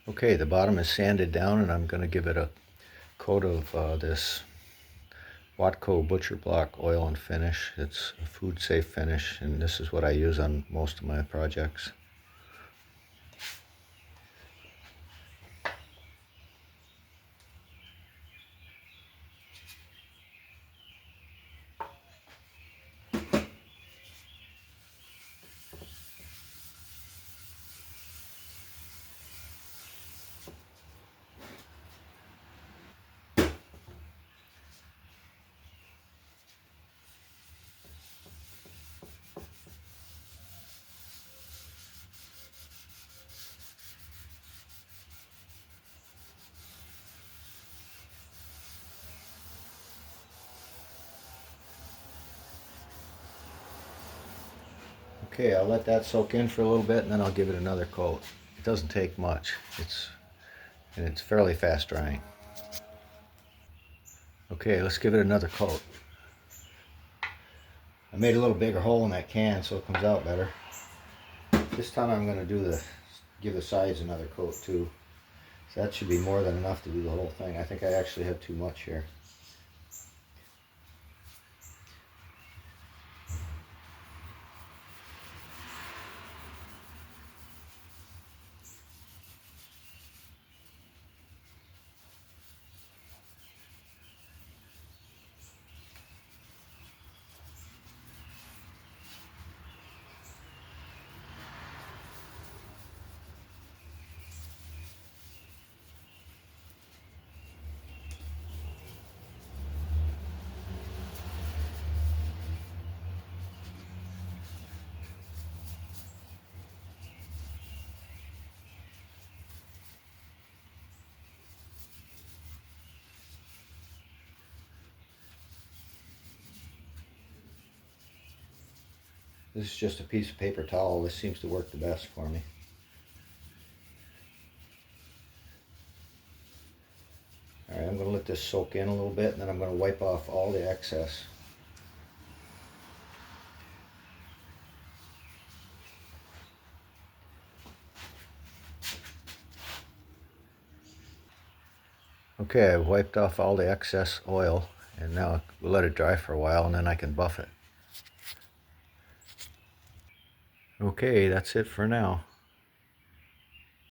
Okay, the bottom is sanded down and I'm going to give it a coat of this Watco Butcher Block oil and finish. It's a food safe finish, and this is what I use on most of my projects. Okay, I'll let that soak in for a little bit and then I'll give it another coat. It doesn't take much. It's fairly fast drying. Okay, let's give it another coat. I made a little bigger hole in that can so it comes out better. This time I'm going to give the sides another coat too. So that should be more than enough to do the whole thing. I think I actually have too much here. This is just a piece of paper towel. This seems to work the best for me. Alright, I'm going to let this soak in a little bit and then I'm going to wipe off all the excess. Okay, I've wiped off all the excess oil and now we'll let it dry for a while and then I can buff it. Okay, that's it for now.